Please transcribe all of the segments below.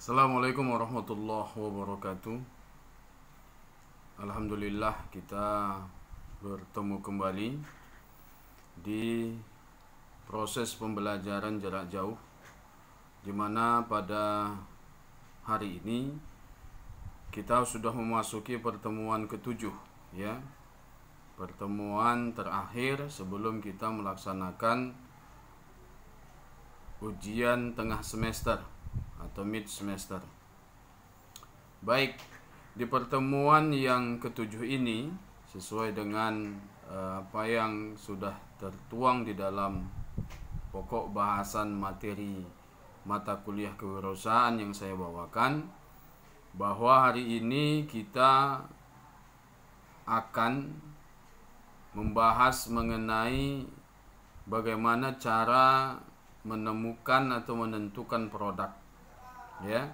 Assalamualaikum warahmatullahi wabarakatuh. Alhamdulillah kita bertemu kembali di proses pembelajaran jarak jauh, di mana pada hari ini kita sudah memasuki pertemuan ketujuh, ya, pertemuan terakhir sebelum kita melaksanakan ujian tengah semester atau mid semester. Baik, di pertemuan yang ketujuh ini sesuai dengan apa yang sudah tertuang di dalam pokok bahasan materi mata kuliah kewirausahaan yang saya bawakan, bahwa hari ini kita akan membahas mengenai bagaimana cara menemukan atau menentukan produk, ya,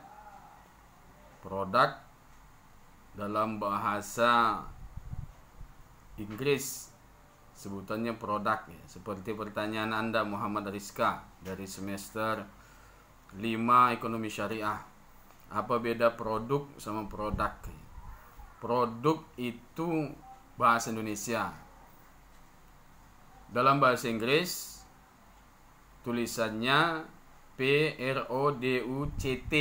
produk dalam bahasa Inggris sebutannya produk, ya. Seperti pertanyaan Anda Muhammad Rizka dari semester 5 ekonomi syariah, apa beda produk sama produk? Produk itu bahasa Indonesia, dalam bahasa Inggris tulisannya PRODUCT,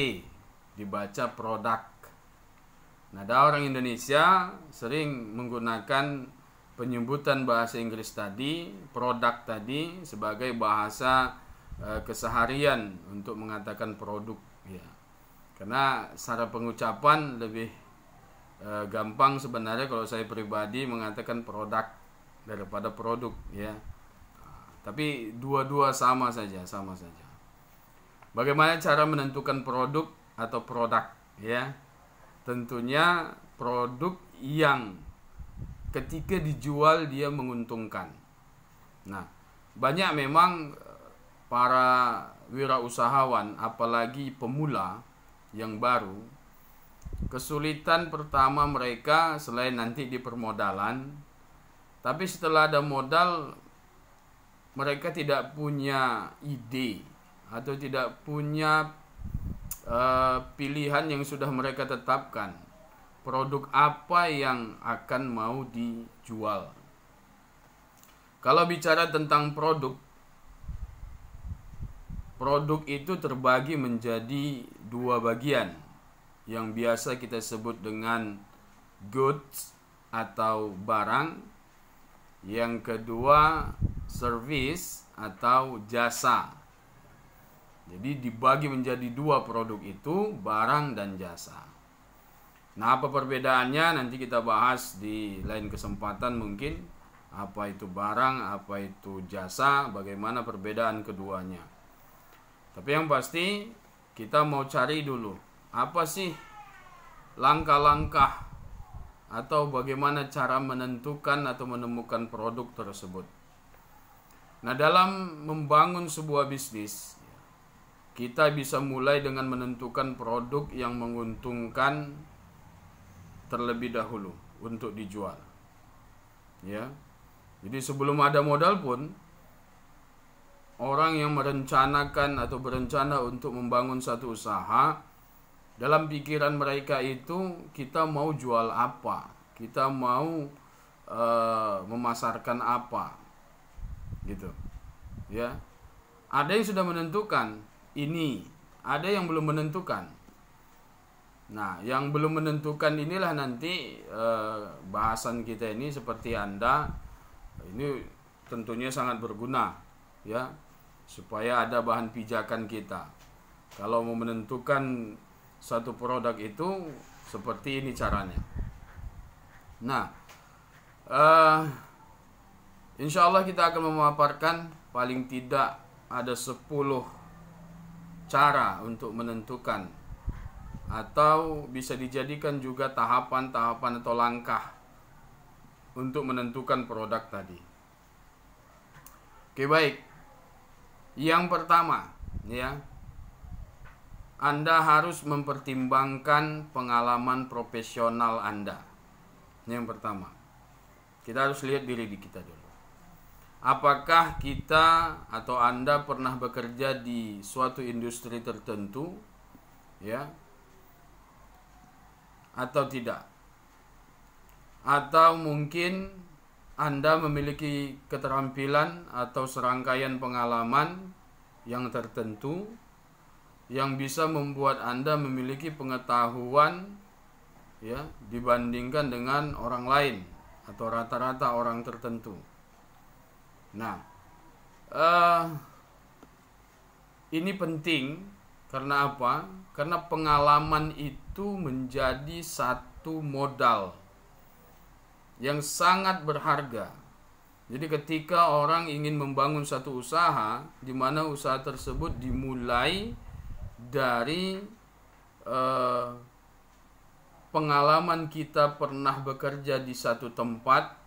dibaca produk. Nah, ada orang Indonesia sering menggunakan penyebutan bahasa Inggris tadi, produk tadi, sebagai bahasa keseharian untuk mengatakan produk, ya. Karena secara pengucapan lebih gampang sebenarnya kalau saya pribadi mengatakan produk daripada produk, ya. Tapi dua-dua sama saja. Bagaimana cara menentukan produk atau produk, ya? Tentunya produk yang ketika dijual dia menguntungkan. Nah, banyak memang para wirausahawan, apalagi pemula yang baru, kesulitan pertama mereka selain nanti di permodalan, tapi setelah ada modal mereka tidak punya ide atau tidak punya pilihan yang sudah mereka tetapkan. Produk apa yang akan mau dijual? Kalau bicara tentang produk itu terbagi menjadi dua bagian yang biasa kita sebut dengan goods atau barang. Yang kedua service atau jasa. Jadi dibagi menjadi dua produk itu, barang dan jasa. Nah, apa perbedaannya nanti kita bahas di lain kesempatan mungkin. Apa itu barang, apa itu jasa, bagaimana perbedaan keduanya. Tapi yang pasti kita mau cari dulu, apa sih langkah-langkah atau bagaimana cara menentukan atau menemukan produk tersebut. Nah, dalam membangun sebuah bisnis, kita bisa mulai dengan menentukan produk yang menguntungkan terlebih dahulu untuk dijual, ya. Jadi sebelum ada modal pun, orang yang merencanakan atau berencana untuk membangun satu usaha, dalam pikiran mereka itu kita mau jual apa, kita mau memasarkan apa, gitu, ya. Ada yang sudah menentukan ini, ada yang belum menentukan. Nah, yang belum menentukan inilah nanti bahasan kita ini, seperti Anda, ini tentunya sangat berguna, ya, supaya ada bahan pijakan kita. Kalau mau menentukan satu produk itu seperti ini caranya. Nah, insya Allah kita akan memaparkan paling tidak ada 10 cara untuk menentukan, atau bisa dijadikan juga tahapan-tahapan atau langkah untuk menentukan produk tadi. Oke, baik. Yang pertama, ya, Anda harus mempertimbangkan pengalaman profesional Anda. Yang pertama, kita harus lihat diri kita dulu. Apakah kita atau Anda pernah bekerja di suatu industri tertentu ya, atau tidak. Atau mungkin Anda memiliki keterampilan atau serangkaian pengalaman yang tertentu yang bisa membuat Anda memiliki pengetahuan, ya, dibandingkan dengan orang lain atau rata-rata orang tertentu. Nah, ini penting karena apa? Karena pengalaman itu menjadi satu modal yang sangat berharga. Jadi ketika orang ingin membangun satu usaha, di mana usaha tersebut dimulai dari pengalaman kita pernah bekerja di satu tempat,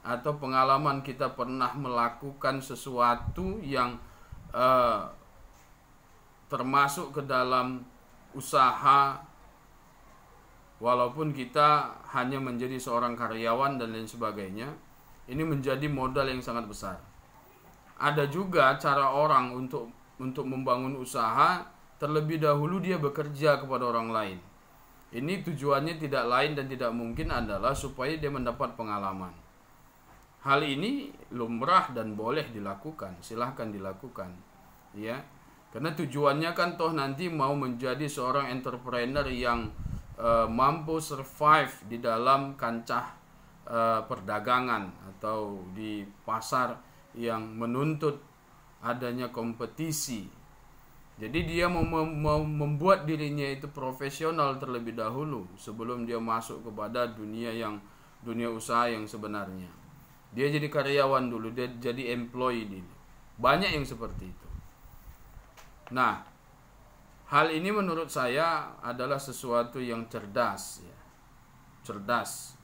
atau pengalaman kita pernah melakukan sesuatu yang termasuk ke dalam usaha, walaupun kita hanya menjadi seorang karyawan dan lain sebagainya, ini menjadi modal yang sangat besar. Ada juga cara orang untuk membangun usaha, terlebih dahulu dia bekerja kepada orang lain. Ini tujuannya tidak lain dan tidak mungkin adalah supaya dia mendapat pengalaman. Hal ini lumrah dan boleh dilakukan, silahkan dilakukan, ya. Karena tujuannya kan toh nanti mau menjadi seorang entrepreneur yang mampu survive di dalam kancah perdagangan atau di pasar yang menuntut adanya kompetisi. Jadi dia mau membuat dirinya itu profesional terlebih dahulu sebelum dia masuk kepada dunia usaha yang sebenarnya. Dia jadi karyawan dulu, dia jadi employee dulu. Banyak yang seperti itu. Nah, hal ini menurut saya adalah sesuatu yang cerdas, ya. Cerdas.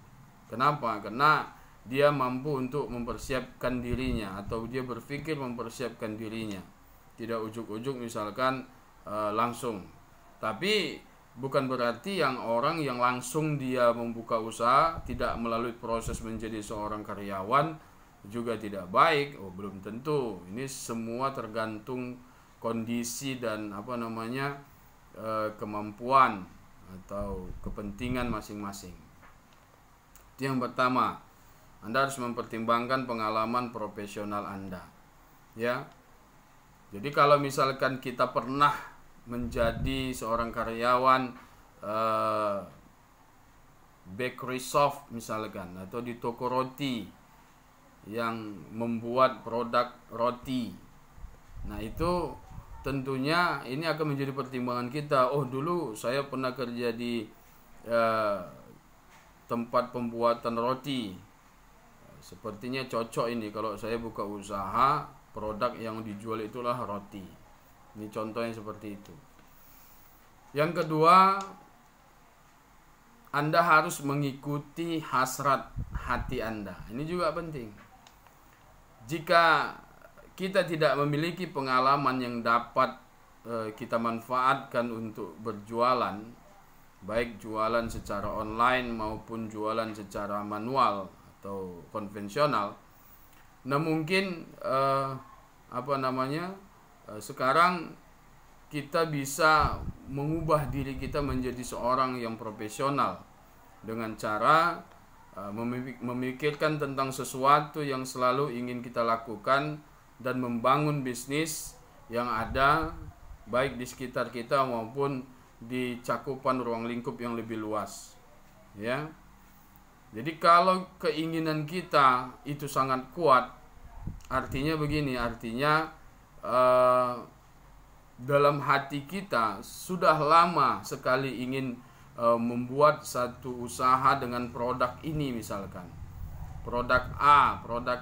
Kenapa? Karena dia mampu untuk mempersiapkan dirinya, atau dia berpikir mempersiapkan dirinya. Tidak ujuk-ujuk misalkan langsung. Tapi bukan berarti orang yang langsung dia membuka usaha tidak melalui proses menjadi seorang karyawan juga tidak baik. Oh, belum tentu. Ini semua tergantung kondisi dan kemampuan atau kepentingan masing-masing. Itu yang pertama. Anda harus mempertimbangkan pengalaman profesional Anda, ya. Jadi kalau misalkan kita pernah menjadi seorang karyawan bakery shop misalkan, atau di toko roti yang membuat produk roti, nah itu tentunya ini akan menjadi pertimbangan kita. Oh, dulu saya pernah kerja di tempat pembuatan roti, sepertinya cocok ini kalau saya buka usaha, produk yang dijual itulah roti. Ini contohnya seperti itu. Yang kedua, Anda harus mengikuti hasrat hati Anda. Ini juga penting. Jika kita tidak memiliki pengalaman yang dapat kita manfaatkan untuk berjualan, baik jualan secara online maupun jualan secara manual atau konvensional, nah mungkin sekarang kita bisa mengubah diri kita menjadi seorang yang profesional dengan cara memikirkan tentang sesuatu yang selalu ingin kita lakukan dan membangun bisnis yang ada baik di sekitar kita maupun di cakupan ruang lingkup yang lebih luas, ya. Jadi kalau keinginan kita itu sangat kuat, artinya begini, dalam hati kita sudah lama sekali ingin membuat satu usaha dengan produk ini, misalkan produk A, produk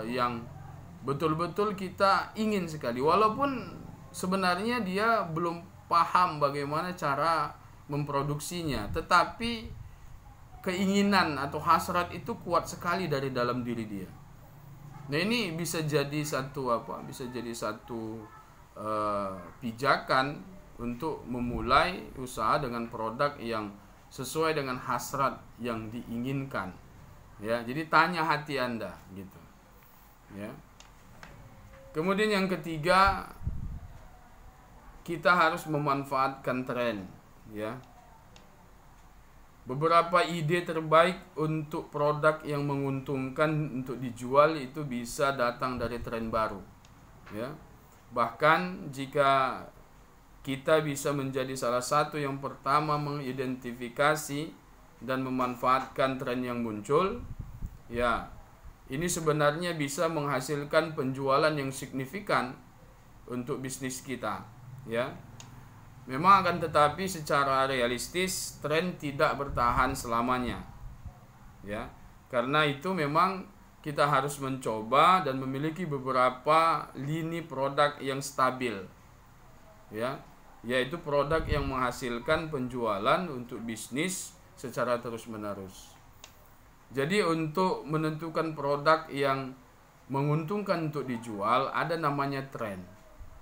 yang betul-betul kita ingin sekali, walaupun sebenarnya dia belum paham bagaimana cara memproduksinya, tetapi keinginan atau hasrat itu kuat sekali dari dalam diri dia. Nah, ini bisa jadi satu pijakan untuk memulai usaha dengan produk yang sesuai dengan hasrat yang diinginkan, ya. Jadi tanya hati Anda, gitu, ya. Kemudian yang ketiga, kita harus memanfaatkan tren, ya. Beberapa ide terbaik untuk produk yang menguntungkan untuk dijual itu bisa datang dari tren baru, ya. Bahkan jika kita bisa menjadi salah satu yang pertama mengidentifikasi dan memanfaatkan tren yang muncul, ya, ini sebenarnya bisa menghasilkan penjualan yang signifikan untuk bisnis kita, ya. Memang akan tetapi secara realistis tren tidak bertahan selamanya, ya. Karena itu memang kita harus mencoba dan memiliki beberapa lini produk yang stabil, ya, yaitu produk yang menghasilkan penjualan untuk bisnis secara terus-menerus. Jadi untuk menentukan produk yang menguntungkan untuk dijual ada namanya tren,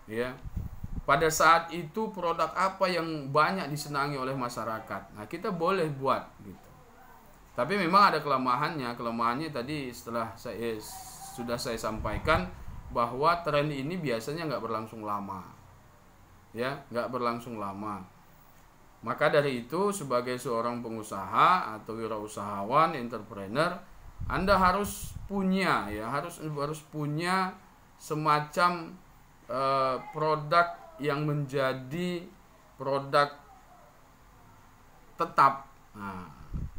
ya. Pada saat itu produk apa yang banyak disenangi oleh masyarakat, nah kita boleh buat gitu. Tapi memang ada kelemahannya. Kelemahannya tadi sudah saya sampaikan bahwa tren ini biasanya nggak berlangsung lama, ya, nggak berlangsung lama. Maka dari itu sebagai seorang pengusaha atau wirausahawan, entrepreneur, Anda harus punya, ya, harus punya semacam produk yang menjadi produk tetap, nah,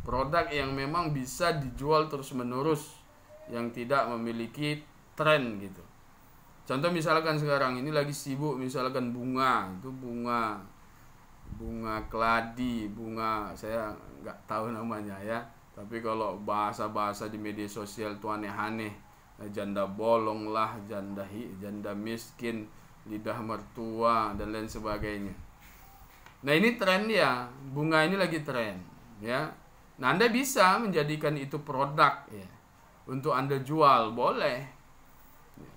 produk yang memang bisa dijual terus-menerus, yang tidak memiliki tren gitu. Contoh misalkan sekarang ini lagi sibuk misalkan bunga, itu bunga keladi, bunga saya nggak tahu namanya, ya. Tapi kalau bahasa-bahasa di media sosial itu aneh-aneh, janda bolong lah, janda miskin, lidah mertua dan lain sebagainya. Nah ini tren ya, bunga ini lagi tren, ya. Nah Anda bisa menjadikan itu produk, ya, untuk Anda jual, boleh.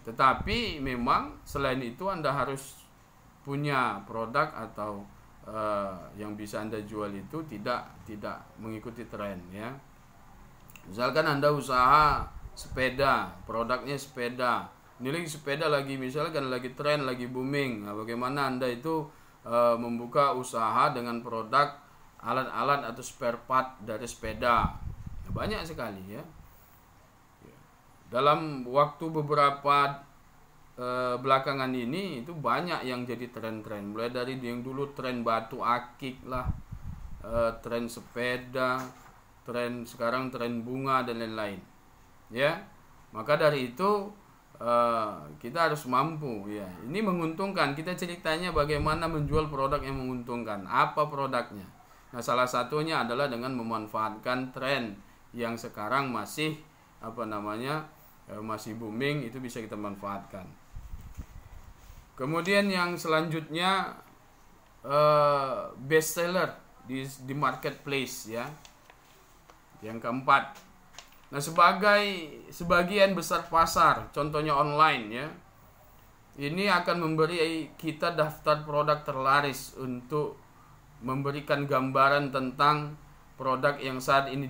Tetapi memang selain itu Anda harus punya produk atau yang bisa Anda jual itu tidak mengikuti tren, ya. Misalkan Anda usaha sepeda, produknya sepeda. Ini lagi sepeda lagi misalkan lagi tren, lagi booming. Nah, bagaimana Anda itu membuka usaha dengan produk alat-alat atau spare part dari sepeda? Nah, banyak sekali, ya. Dalam waktu beberapa belakangan ini itu banyak yang jadi tren-tren. Mulai dari yang dulu tren batu akik lah, tren sepeda, sekarang tren bunga dan lain-lain, ya. Maka dari itu kita harus mampu, ya. Ini menguntungkan. Kita ceritanya bagaimana menjual produk yang menguntungkan. Apa produknya? Nah, salah satunya adalah dengan memanfaatkan tren yang sekarang masih masih booming, itu bisa kita manfaatkan. Kemudian yang selanjutnya best seller di marketplace, ya. Yang keempat. Nah, sebagian besar pasar, contohnya online, ya, ini akan memberi kita daftar produk terlaris untuk memberikan gambaran tentang produk yang saat ini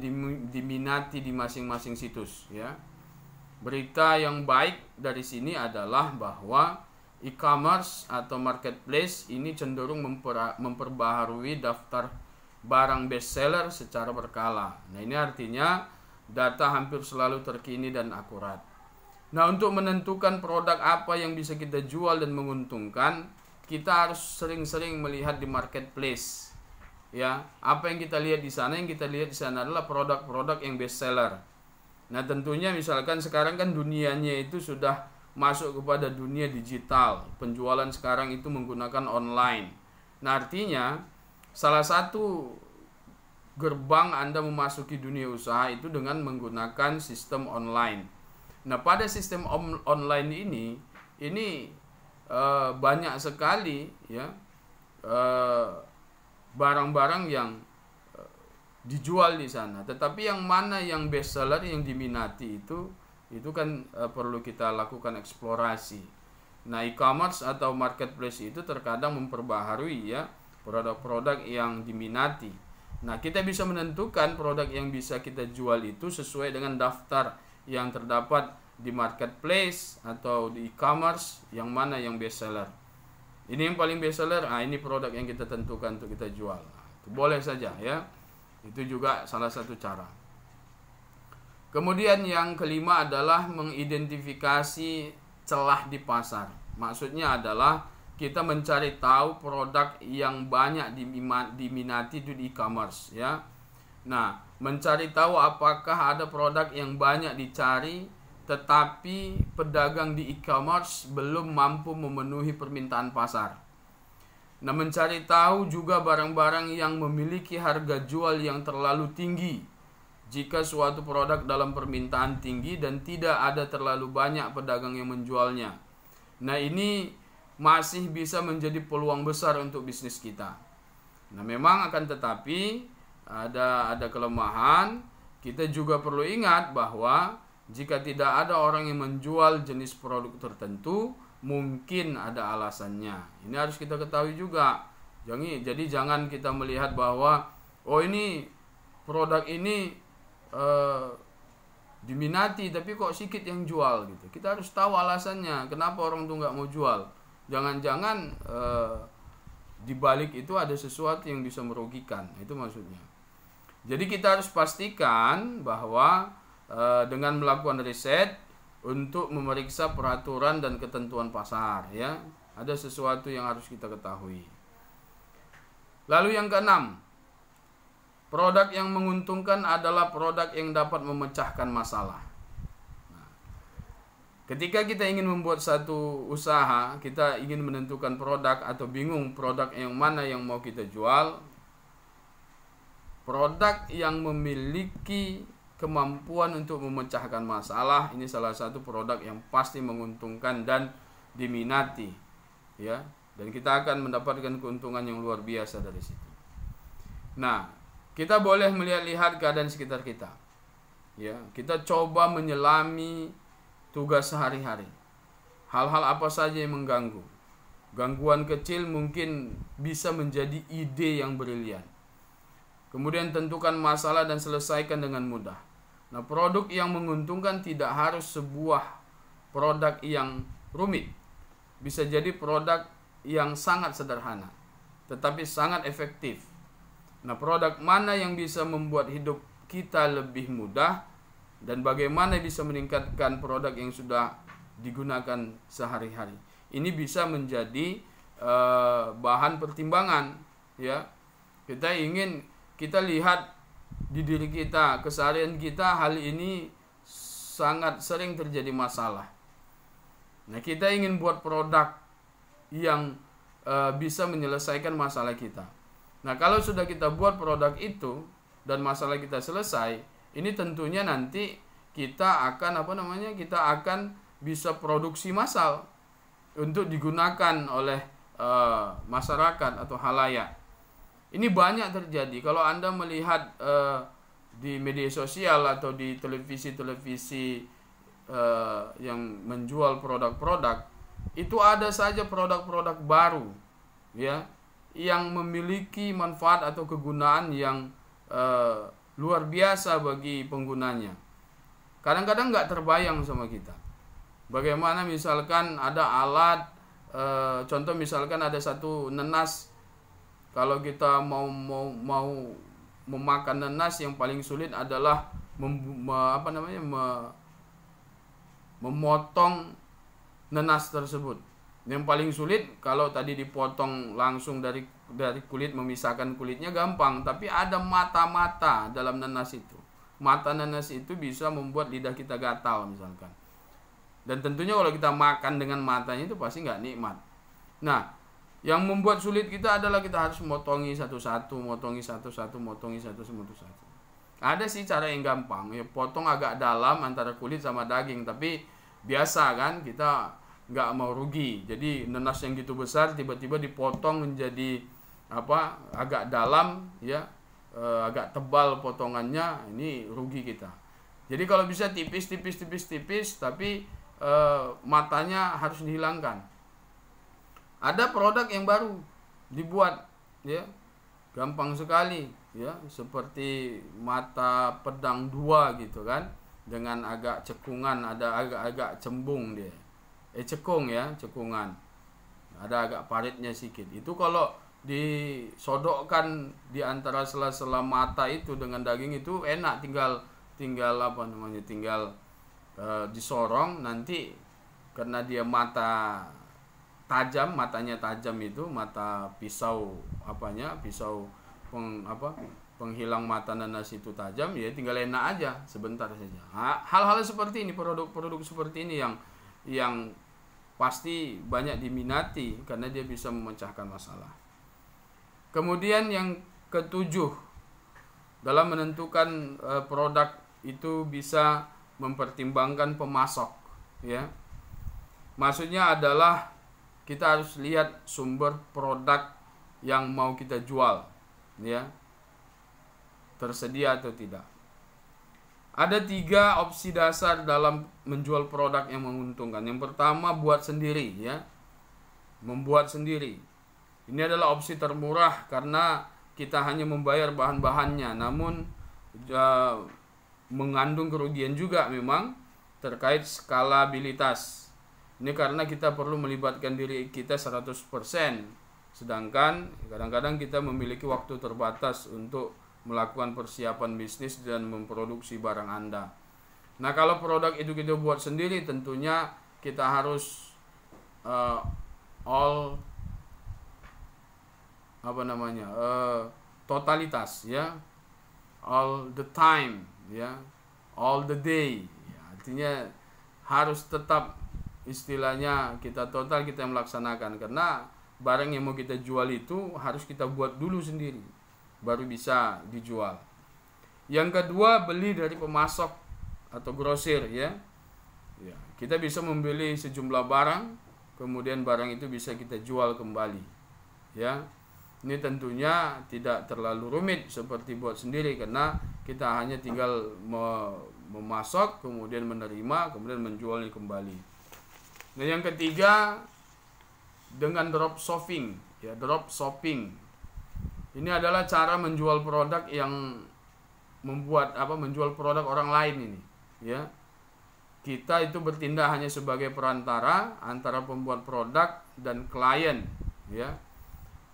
diminati di masing-masing situs, ya. Berita yang baik dari sini adalah bahwa e-commerce atau marketplace ini cenderung memperbaharui daftar barang bestseller secara berkala. Nah, ini artinya data hampir selalu terkini dan akurat. Nah, untuk menentukan produk apa yang bisa kita jual dan menguntungkan, kita harus sering-sering melihat di marketplace, ya. Apa yang kita lihat di sana? Yang kita lihat di sana adalah produk-produk yang bestseller. Nah, tentunya misalkan sekarang kan dunianya itu sudah masuk kepada dunia digital. Penjualan sekarang itu menggunakan online. Nah, artinya salah satu gerbang Anda memasuki dunia usaha itu dengan menggunakan sistem online. Nah, pada sistem online ini banyak sekali, ya, barang-barang yang dijual di sana. Tetapi yang mana yang best seller yang diminati itu kan perlu kita lakukan eksplorasi. Nah, e-commerce atau marketplace itu terkadang memperbaharui, ya, produk-produk yang diminati. Nah, kita bisa menentukan produk yang bisa kita jual itu sesuai dengan daftar yang terdapat di marketplace atau di e-commerce, yang mana yang best seller. Ini yang paling best seller, ini produk yang kita tentukan untuk kita jual. Itu boleh saja ya. Itu juga salah satu cara. Kemudian yang kelima adalah mengidentifikasi celah di pasar. Maksudnya adalah kita mencari tahu produk yang banyak diminati di e-commerce ya. Nah, mencari tahu apakah ada produk yang banyak dicari tetapi pedagang di e-commerce belum mampu memenuhi permintaan pasar. Nah, mencari tahu juga barang-barang yang memiliki harga jual yang terlalu tinggi. Jika suatu produk dalam permintaan tinggi dan tidak ada terlalu banyak pedagang yang menjualnya. Nah, ini masih bisa menjadi peluang besar untuk bisnis kita. Nah, memang akan tetapi ada kelemahan. Kita juga perlu ingat bahwa jika tidak ada orang yang menjual jenis produk tertentu, mungkin ada alasannya. Ini harus kita ketahui juga. Jadi jangan kita melihat bahwa ini produk ini diminati tapi kok sedikit yang jual gitu. Kita harus tahu alasannya kenapa orang tuh nggak mau jual. Jangan-jangan di balik itu ada sesuatu yang bisa merugikan. Itu maksudnya. Jadi kita harus pastikan bahwa dengan melakukan riset untuk memeriksa peraturan dan ketentuan pasar ya, ada sesuatu yang harus kita ketahui. Lalu yang keenam, produk yang menguntungkan adalah produk yang dapat memecahkan masalah. Nah, ketika kita ingin membuat satu usaha, kita ingin menentukan produk atau bingung produk yang mana yang mau kita jual, produk yang memiliki kemampuan untuk memecahkan masalah ini salah satu produk yang pasti menguntungkan dan diminati ya, dan kita akan mendapatkan keuntungan yang luar biasa dari situ. Nah, kita boleh melihat keadaan sekitar kita ya, kita coba menyelami tugas sehari-hari. Hal-hal apa saja yang mengganggu. Gangguan kecil mungkin bisa menjadi ide yang brilian. Kemudian tentukan masalah dan selesaikan dengan mudah. Nah, produk yang menguntungkan tidak harus sebuah produk yang rumit. Bisa jadi produk yang sangat sederhana, tetapi sangat efektif. Nah, produk mana yang bisa membuat hidup kita lebih mudah dan bagaimana bisa meningkatkan produk yang sudah digunakan sehari-hari. Ini bisa menjadi bahan pertimbangan ya. Kita lihat di diri kita, keseharian kita, hal ini sangat sering terjadi masalah. Nah, kita ingin buat produk yang bisa menyelesaikan masalah kita. Nah, kalau sudah kita buat produk itu dan masalah kita selesai, ini tentunya nanti kita akan kita akan bisa produksi massal untuk digunakan oleh masyarakat atau halayak. Ini banyak terjadi. Kalau Anda melihat di media sosial atau di televisi-televisi yang menjual produk-produk, itu ada saja produk-produk baru ya, yang memiliki manfaat atau kegunaan yang luar biasa bagi penggunanya. Kadang-kadang nggak terbayang sama kita. Bagaimana misalkan ada alat, contoh misalkan ada satu nenas. Kalau kita mau memakan nanas, yang paling sulit adalah memotong nanas tersebut. Yang paling sulit kalau tadi dipotong langsung dari kulit, memisahkan kulitnya gampang, tapi ada mata-mata dalam nanas itu. Mata nanas itu bisa membuat lidah kita gatal misalkan. Dan tentunya kalau kita makan dengan matanya itu pasti nggak nikmat. Nah, yang membuat sulit kita adalah kita harus motongi satu-satu. Ada sih cara yang gampang, ya potong agak dalam antara kulit sama daging, tapi biasa kan kita nggak mau rugi. Jadi nanas yang gitu besar tiba-tiba dipotong menjadi agak dalam ya, agak tebal potongannya, ini rugi kita. Jadi kalau bisa tipis tapi matanya harus dihilangkan. Ada produk yang baru dibuat ya, gampang sekali ya, seperti mata pedang 2 gitu kan, dengan agak cekungan, ada agak cembung dia. Cekung ya, cekungan. ada agak paritnya sedikit. Itu kalau disodokkan di antara sela-sela mata itu dengan daging itu enak, tinggal apa namanya, tinggal disorong nanti, karena dia matanya tajam itu, mata pisau penghilang mata nanas itu tajam, ya tinggal enak aja sebentar saja. Hal-hal seperti ini, produk-produk seperti ini yang pasti banyak diminati karena dia bisa memecahkan masalah. Kemudian yang ketujuh, dalam menentukan produk itu bisa mempertimbangkan pemasok, ya. Maksudnya adalah kita harus lihat sumber produk yang mau kita jual, ya, tersedia atau tidak. Ada 3 opsi dasar dalam menjual produk yang menguntungkan. Yang pertama, buat sendiri, ya, membuat sendiri. Ini adalah opsi termurah karena kita hanya membayar bahan-bahannya, namun mengandung kerugian juga memang terkait skalabilitas. Ini karena kita perlu melibatkan diri kita 100%, sedangkan kadang-kadang kita memiliki waktu terbatas untuk melakukan persiapan bisnis dan memproduksi barang Anda. Nah, kalau produk itu kita buat sendiri, tentunya kita harus totalitas, ya, all the time, ya, all the day, ya, artinya harus tetap, istilahnya kita total, kita melaksanakan, karena barang yang mau kita jual itu harus kita buat dulu sendiri baru bisa dijual. Yang kedua, beli dari pemasok atau grosir, ya. Kita bisa membeli sejumlah barang, kemudian barang itu bisa kita jual kembali, ya. Ini tentunya tidak terlalu rumit seperti buat sendiri, karena kita hanya tinggal memasok, kemudian menerima, kemudian menjualnya kembali. Nah, yang ketiga, dengan drop shopping, ya, drop shopping. Ini adalah cara menjual produk yang menjual produk orang lain ini, ya. Kita itu bertindak hanya sebagai perantara antara pembuat produk dan klien, ya.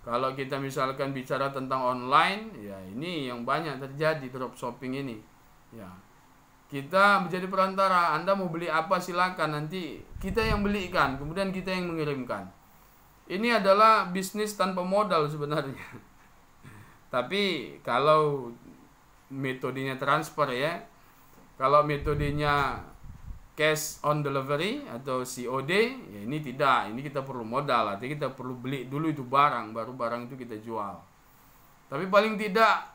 Kalau kita misalkan bicara tentang online, ya ini yang banyak terjadi, drop shopping ini, ya. Kita menjadi perantara, Anda mau beli apa silakan, nanti kita yang belikan, kemudian kita yang mengirimkan. Ini adalah bisnis tanpa modal sebenarnya. Tapi kalau metodenya transfer, ya, kalau metodenya cash on delivery atau COD, ya ini tidak, ini kita perlu modal, artinya kita perlu beli dulu itu barang, baru barang itu kita jual. Tapi paling tidak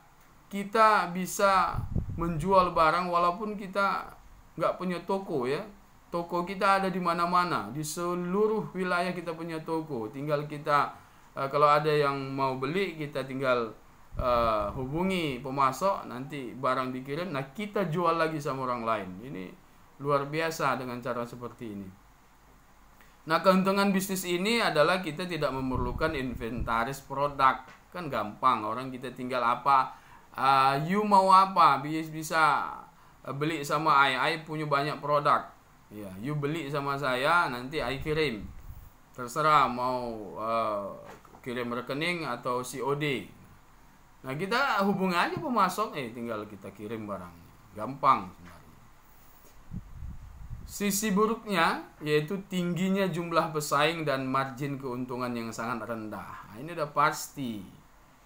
kita bisa menjual barang walaupun kita nggak punya toko, ya. Toko kita ada di mana-mana, di seluruh wilayah kita punya toko. Tinggal kita kalau ada yang mau beli, kita tinggal hubungi pemasok, nanti barang dikirim, nah kita jual lagi sama orang lain. Ini luar biasa dengan cara seperti ini. Nah, keuntungan bisnis ini adalah kita tidak memerlukan inventaris produk, kan gampang, orang kita tinggal you mau apa, bisa beli sama I punya banyak produk, ya, you beli sama saya, nanti I kirim, terserah mau kirim rekening atau COD. Nah, kita hubungi aja pemasok, tinggal kita kirim barangnya. Gampang sebenarnya. Sisi buruknya yaitu tingginya jumlah pesaing dan margin keuntungan yang sangat rendah. Nah, ini udah pasti.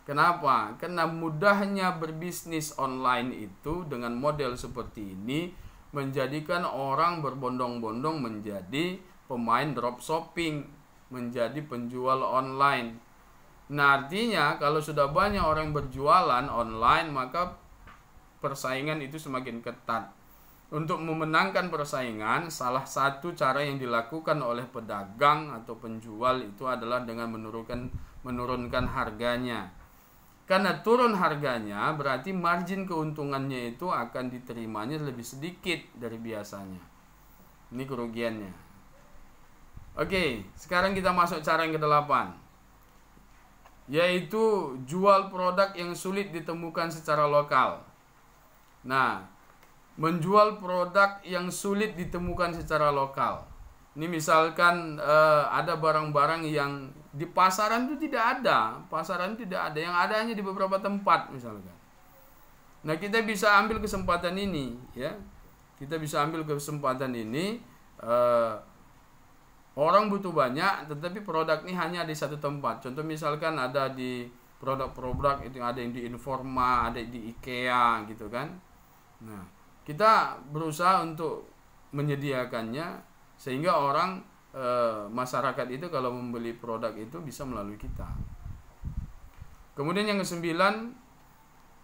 Kenapa? Karena mudahnya berbisnis online itu dengan model seperti ini menjadikan orang berbondong-bondong menjadi pemain dropshipping, menjadi penjual online. Nah, artinya kalau sudah banyak orang berjualan online, maka persaingan itu semakin ketat. Untuk memenangkan persaingan, salah satu cara yang dilakukan oleh pedagang atau penjual itu adalah dengan menurunkan harganya. Karena turun harganya berarti margin keuntungannya itu akan diterimanya lebih sedikit dari biasanya. Ini kerugiannya. Oke, sekarang kita masuk cara yang ke-8. Yaitu jual produk yang sulit ditemukan secara lokal. Nah, menjual produk yang sulit ditemukan secara lokal. Ini misalkan ada barang-barang yang di pasaran itu tidak ada, yang ada hanya di beberapa tempat misalkan. Nah, kita bisa ambil kesempatan ini, ya. Kita bisa ambil kesempatan ini. Orang butuh banyak, tetapi produk ini hanya di satu tempat. Contoh misalkan ada di produk-produk itu, ada yang di Informa, ada di IKEA gitu kan. Nah, kita berusaha untuk menyediakannya sehingga orang masyarakat itu kalau membeli produk itu bisa melalui kita. Kemudian yang kesembilan,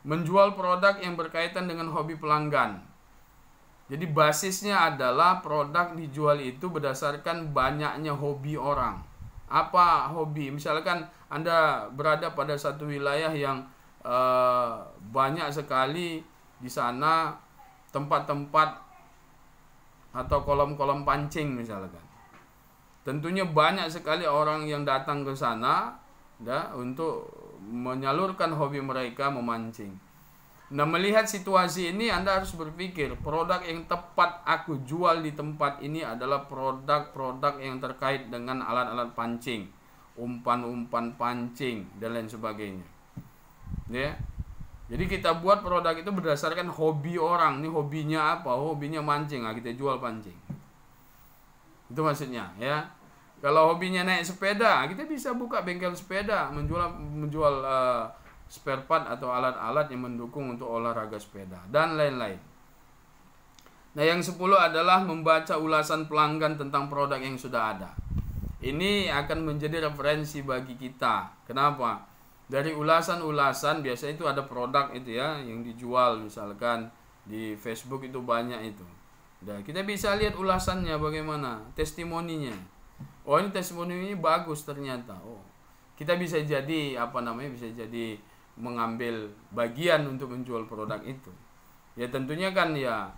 menjual produk yang berkaitan dengan hobi pelanggan. Jadi basisnya adalah produk dijual itu berdasarkan banyaknya hobi orang. Apa hobi? Misalkan Anda berada pada satu wilayah yang banyak sekali di sana tempat-tempat atau kolam-kolam pancing misalkan. Tentunya banyak sekali orang yang datang ke sana untuk menyalurkan hobi mereka memancing. Nah, melihat situasi ini Anda harus berpikir, produk yang tepat aku jual di tempat ini adalah produk-produk yang terkait dengan alat-alat pancing, umpan-umpan pancing dan lain sebagainya. Ya. Jadi kita buat produk itu berdasarkan hobi orang. Ini hobinya apa? Hobinya mancing, nah kita jual pancing. Itu maksudnya, ya. Kalau hobinya naik sepeda, kita bisa buka bengkel sepeda, menjual spare part atau alat-alat yang mendukung untuk olahraga sepeda dan lain-lain. Nah, yang 10 adalah membaca ulasan pelanggan tentang produk yang sudah ada. Ini akan menjadi referensi bagi kita. Kenapa? Dari ulasan-ulasan biasanya itu ada produk itu ya yang dijual, misalkan di Facebook itu banyak itu. Dan kita bisa lihat ulasannya bagaimana, testimoninya. Oh, ini testimoninya bagus ternyata. Oh, kita bisa jadi bisa jadi mengambil bagian untuk menjual produk itu. Ya tentunya kan ya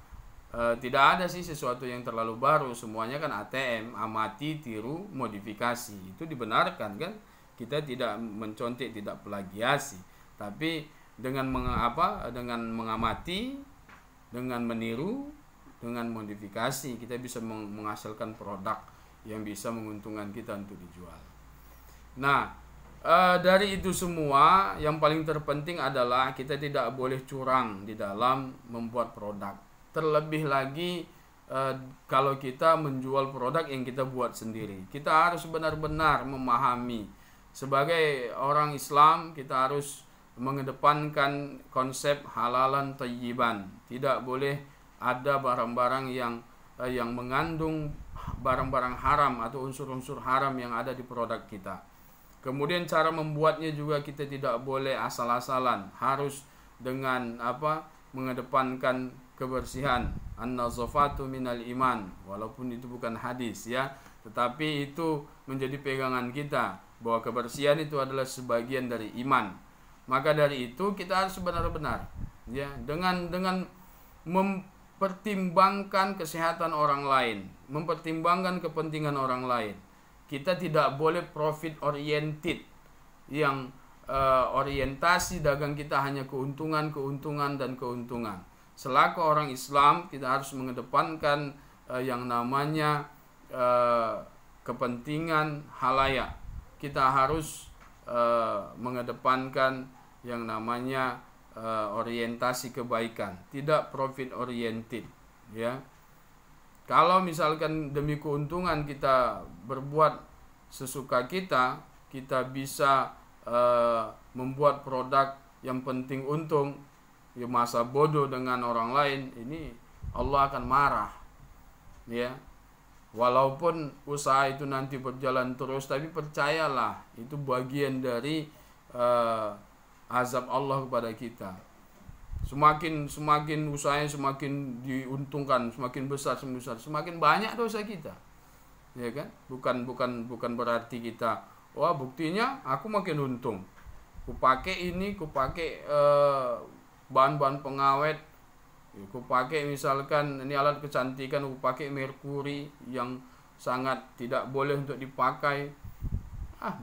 tidak ada sih sesuatu yang terlalu baru, semuanya kan ATM, amati, tiru, modifikasi. Itu dibenarkan kan? Kita tidak mencontek, tidak plagiasi, tapi dengan dengan mengamati, dengan meniru, dengan modifikasi kita bisa menghasilkan produk yang bisa menguntungkan kita untuk dijual. Nah, dari itu semua yang paling terpenting adalah kita tidak boleh curang di dalam membuat produk. Terlebih lagi kalau kita menjual produk yang kita buat sendiri. Kita harus benar-benar memahami. Sebagai orang Islam kita harus mengedepankan konsep halalan thayyiban. Tidak boleh ada barang-barang yang mengandung barang-barang haram atau unsur-unsur haram yang ada di produk kita. Kemudian cara membuatnya juga kita tidak boleh asal-asalan, harus dengan mengedepankan kebersihan. An-nazafatu minal iman, walaupun itu bukan hadis ya, tetapi itu menjadi pegangan kita bahwa kebersihan itu adalah sebagian dari iman. Maka dari itu kita harus benar-benar ya dengan mempertimbangkan kesehatan orang lain, mempertimbangkan kepentingan orang lain. Kita tidak boleh profit oriented, yang orientasi dagang kita hanya keuntungan dan keuntungan. Selaku orang Islam kita harus mengedepankan yang namanya kepentingan halayak. Kita harus mengedepankan yang namanya orientasi kebaikan, tidak profit oriented ya. Kalau misalkan demi keuntungan kita berbuat sesuka kita bisa membuat produk yang penting untung, ya masa bodoh dengan orang lain, ini Allah akan marah. Ya. Walaupun usaha itu nanti berjalan terus, tapi percayalah itu bagian dari azab Allah kepada kita. Semakin usahanya semakin diuntungkan, semakin besar, semakin banyak dosa kita. Ya kan? Bukan berarti kita, wah buktinya aku makin untung. Kupakai bahan-bahan pengawet. Kupakai misalkan ini alat kecantikan, kupakai merkuri yang sangat tidak boleh untuk dipakai.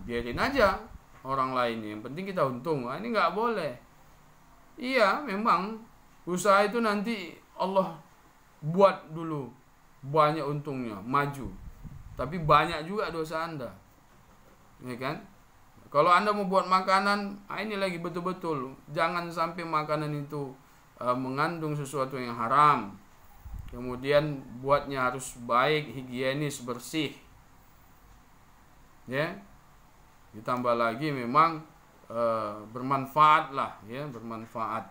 Biarin aja orang lain, yang penting kita untung. Ini nggak boleh. Iya, memang usaha itu nanti Allah buat dulu banyak untungnya, maju. tapi banyak juga dosa Anda. Ya kan? Kalau Anda mau buat makanan, ini lagi betul-betul jangan sampai makanan itu mengandung sesuatu yang haram. Kemudian buatnya harus baik, higienis, bersih. Ya. Ditambah lagi memang bermanfaat lah, ya, bermanfaat.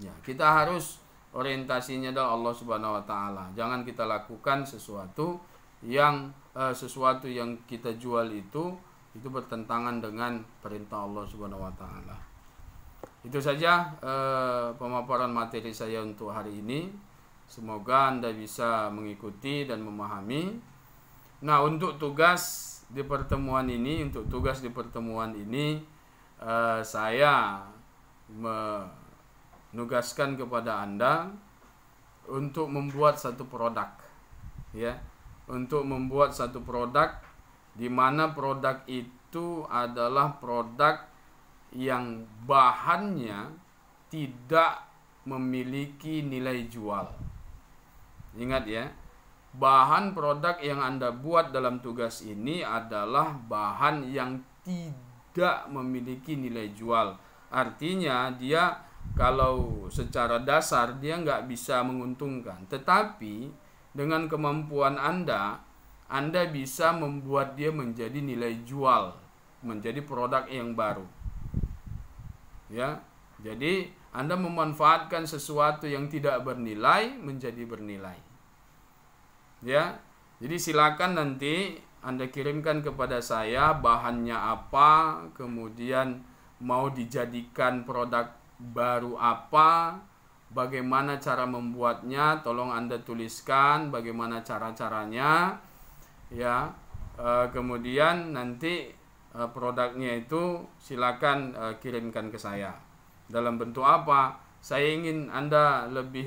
Ya, kita harus orientasinya adalah Allah Subhanahu wa taala. Jangan kita lakukan sesuatu yang kita jual itu bertentangan dengan perintah Allah Subhanahu wa taala. Itu saja pemaparan materi saya untuk hari ini. Semoga Anda bisa mengikuti dan memahami. Nah, untuk tugas di pertemuan ini, saya menugaskan kepada Anda untuk membuat satu produk, ya, untuk membuat satu produk di mana produk itu adalah produk yang bahannya tidak memiliki nilai jual. Ingat ya, bahan produk yang Anda buat dalam tugas ini adalah bahan yang tidak memiliki nilai jual. Artinya dia kalau secara dasar dia nggak bisa menguntungkan. Tetapi dengan kemampuan Anda bisa membuat dia menjadi nilai jual, menjadi produk yang baru. Ya, jadi Anda memanfaatkan sesuatu yang tidak bernilai menjadi bernilai. Ya, jadi silakan nanti Anda kirimkan kepada saya bahannya apa, kemudian mau dijadikan produk baru apa, bagaimana cara membuatnya, tolong Anda tuliskan bagaimana cara-caranya, ya. Kemudian nanti produknya itu silakan kirimkan ke saya. Dalam bentuk apa? Saya ingin Anda lebih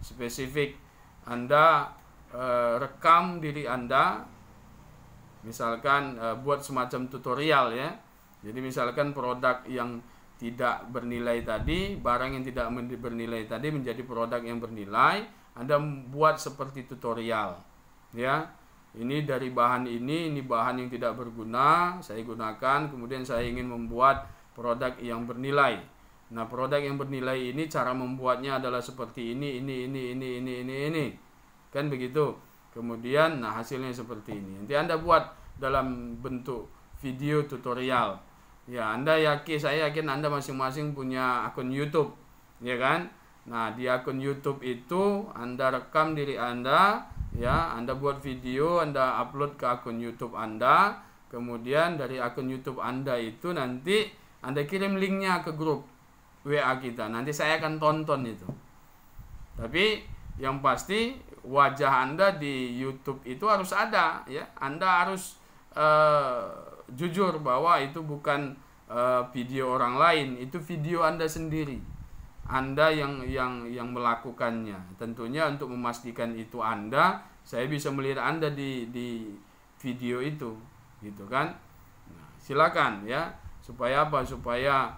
spesifik. Anda rekam diri Anda, misalkan buat semacam tutorial, ya. Jadi misalkan produk yang tidak bernilai tadi, barang yang tidak bernilai tadi menjadi produk yang bernilai, Anda buat seperti tutorial, ya. Ini dari bahan ini bahan yang tidak berguna, saya gunakan, kemudian saya ingin membuat produk yang bernilai. Nah, produk yang bernilai ini cara membuatnya adalah seperti ini. Kan begitu. Kemudian hasilnya seperti ini. Nanti Anda buat dalam bentuk video tutorial. Ya, saya yakin Anda masing-masing punya akun YouTube, ya kan? Nah, di akun YouTube itu Anda rekam diri Anda, ya, Anda buat video, Anda upload ke akun YouTube Anda. Kemudian dari akun YouTube Anda itu nanti Anda kirim linknya ke grup WA kita. Nanti saya akan tonton itu. Tapi yang pasti wajah Anda di YouTube itu harus ada, ya. Anda harus jujur bahwa itu bukan video orang lain, itu video Anda sendiri. Anda yang melakukannya. Tentunya untuk memastikan itu Anda, saya bisa melihat Anda di video itu, gitu kan? Nah, silakan, ya. Supaya apa? Supaya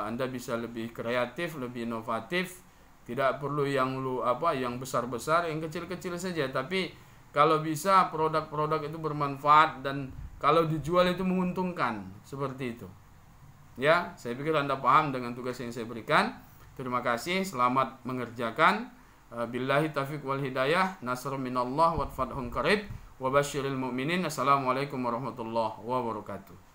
Anda bisa lebih kreatif, lebih inovatif. Tidak perlu yang besar-besar, yang kecil-kecil saja. Tapi kalau bisa produk-produk itu bermanfaat dan kalau dijual itu menguntungkan, seperti itu. Ya, saya pikir Anda paham dengan tugas yang saya berikan. Terima kasih, selamat mengerjakan. Billahi taufiq wal hidayah, nasrun minallah wa fathun qarib wa basyiril mu'minin. Assalamualaikum warahmatullahi wabarakatuh.